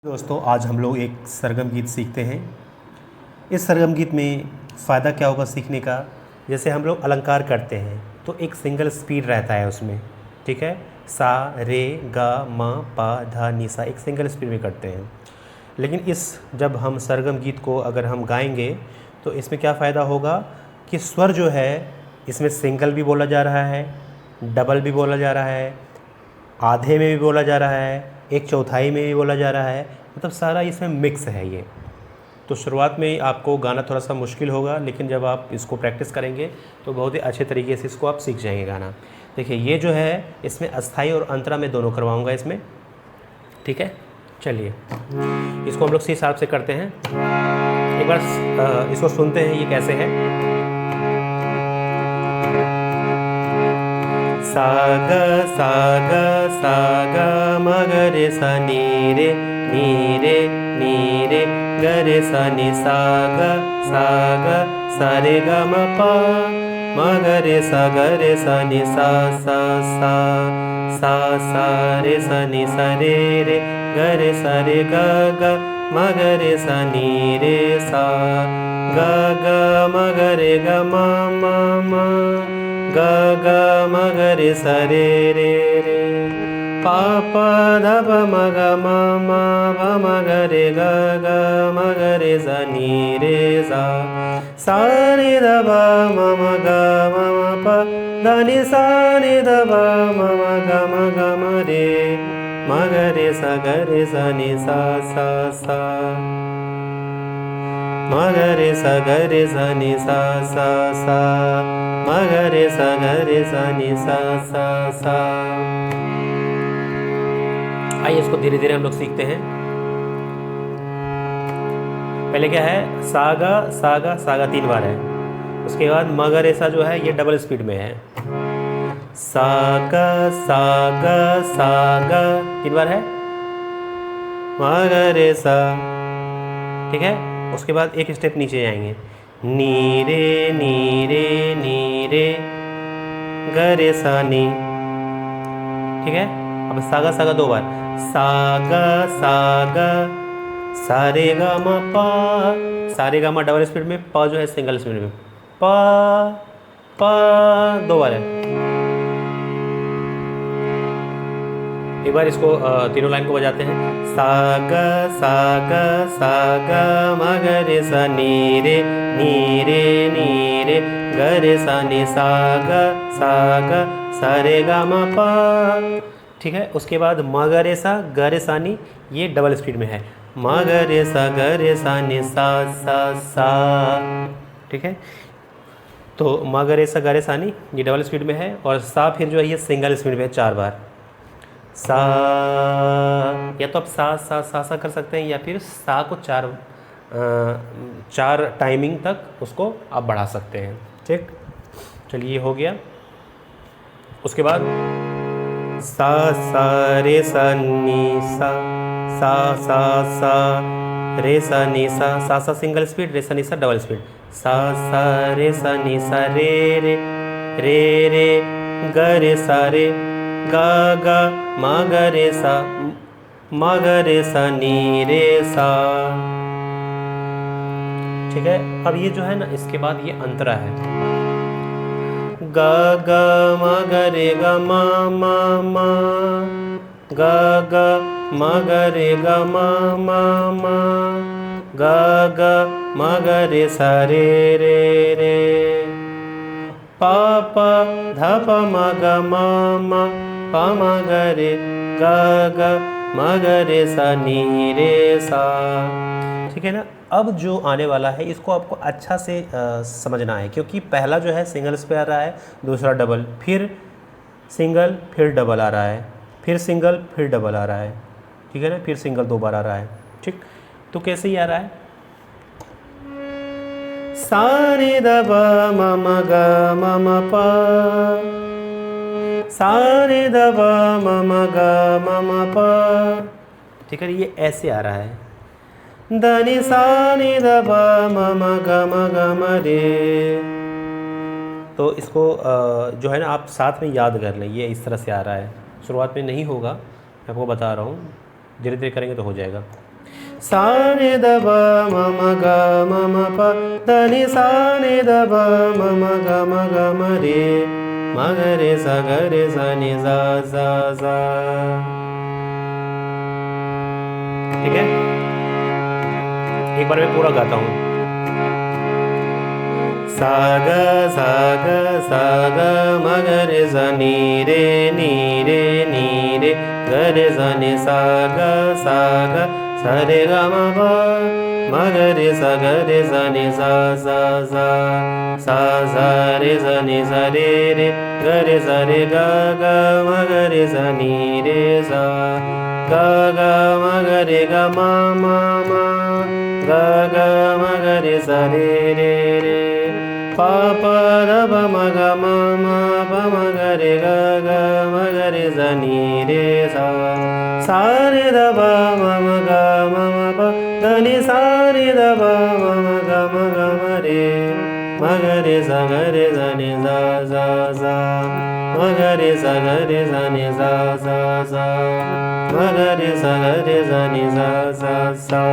दोस्तों आज हम लोग एक सरगम गीत सीखते हैं। इस सरगम गीत में फ़ायदा क्या होगा सीखने का, जैसे हम लोग अलंकार करते हैं तो एक सिंगल स्पीड रहता है उसमें, ठीक है। सा रे गा मा पा धा नी सा एक सिंगल स्पीड में करते हैं। लेकिन जब हम सरगम गीत को अगर हम गाएंगे तो इसमें क्या फ़ायदा होगा कि स्वर जो है इसमें सिंगल भी बोला जा रहा है, डबल भी बोला जा रहा है, आधे में भी बोला जा रहा है, एक चौथाई में भी बोला जा रहा है, मतलब सारा इसमें मिक्स है ये। तो शुरुआत में आपको गाना थोड़ा सा मुश्किल होगा, लेकिन जब आप इसको प्रैक्टिस करेंगे तो बहुत ही अच्छे तरीके से इसको आप सीख जाएंगे गाना। देखिए ये जो है इसमें अस्थाई और अंतरा में दोनों करवाऊंगा इसमें, ठीक है। चलिए इसको हम लोग सी हिसाब से करते हैं। एक बार इसको सुनते हैं ये कैसे है। सा ग सा ग सा ग म ग रे सा नी रे ग रे सा नी सा ग सा रे ग म प म ग रे सा नी सा रे सा नी सा रे ग रे ग ग म ग रे सा नी रे सा ग ग म ग रे ग म म ग ग म ग रे सा रे पा प ध प म ग म प म ग रे ग ग म ग रे सा नी रे सा रे ध प म ग म प ध नि सा रे ध प म रे म ग रे सा नि सा म ग रे सा नि सा म ग रे सा नि सा। आइए इसको धीरे धीरे हम लोग सीखते हैं। पहले क्या है, सागा 3 बार है। उसके बाद म ग रे सा जो है ये डबल स्पीड में है। सागा 3 बार है, म ग रे सा, ठीक है। उसके बाद एक स्टेप नीचे जाएंगे, नी रे ग रे सा नी, ठीक है। अब सागा 2 बार, सागा सा रे गा मा पा, सा रे गा मा डबल स्पीड में, प जो है सिंगल स्पीड में, प 2 बार है। एक बार इसको तीनों लाइन को बजाते हैं। सागा म ग रे सा नी रे ग रे सा नी सागा सा रे गा म पा, ठीक है। उसके बाद म ग रे सा नी ये डबल स्पीड में है, म ग रे सा नी सा, ठीक है। तो म ग रे सा नी ये डबल स्पीड में है, और सा फिर जो है ये सिंगल स्पीड में है 4 बार। सा, या तो आप सा कर सकते हैं, या फिर सा को 4 टाइमिंग तक उसको आप बढ़ा सकते हैं, ठीक। चलिए ये हो गया। उसके बाद सा रे सा नी सा रे सा नी सा सिंगल स्पीड, रे सा नी सा डबल स्पीड, सा रे सा नी सा रे ग रे सा रे गा गा म ग रे सा नी रे सा, ठीक है। अब ये जो है ना, इसके बाद ये अंतरा है, गा गा म ग रे गा मा गा गा म ग रे गा मा गा गा म ग रे सा रे पा प ध प म ग म प म ग रे गा गा म ग रे सा नी रे सा, ठीक है ना। अब जो आने वाला है इसको आपको अच्छा से समझना है, क्योंकि पहला जो है सिंगल पे आ रहा है, दूसरा डबल, फिर सिंगल, फिर डबल आ रहा है, फिर सिंगल, फिर डबल आ रहा है, ठीक है ना। फिर सिंगल 2 बार आ रहा है, ठीक। तो कैसे ही आ रहा है, सा रे द प म ग म प, सा रे द प म ग म प, ठीक है। ये ऐसे आ रहा है, द नि सा नि द प म ग रे। तो इसको जो है ना आप साथ में याद कर लें, ये इस तरह से आ रहा है। शुरुआत में नहीं होगा, मैं आपको बता रहा हूँ, धीरे धीरे करेंगे तो हो जाएगा। सा नि द प म म ग म म प ध नि सा नि द प म म ग म ग म रे सा ग रे सा नि सा सा सा। ठीक है, एक बार मैं पूरा गाता हूँ। सा ग म ग रे सा नी रे नी रे नी रे ग रे सा नि सा ग सा रे ग म प म ग रे सा नि सा सा सा रे सा नि सा रे रे ग रे सा रे ग ग म ग रे सा नी रे सा ग ग म ग रे ग म म म ग ग म ग रे सा रे रे रे पा प द प म ग म म प म ग रे ग ग म ग रे सा नी रे सा रे द प म म ग म म प ध नि सा रे द प म म ग म रे म ग रे सा नि सा सा सा म ग रे सा नि सा सा सा म ग रे सा नि सा सा सा।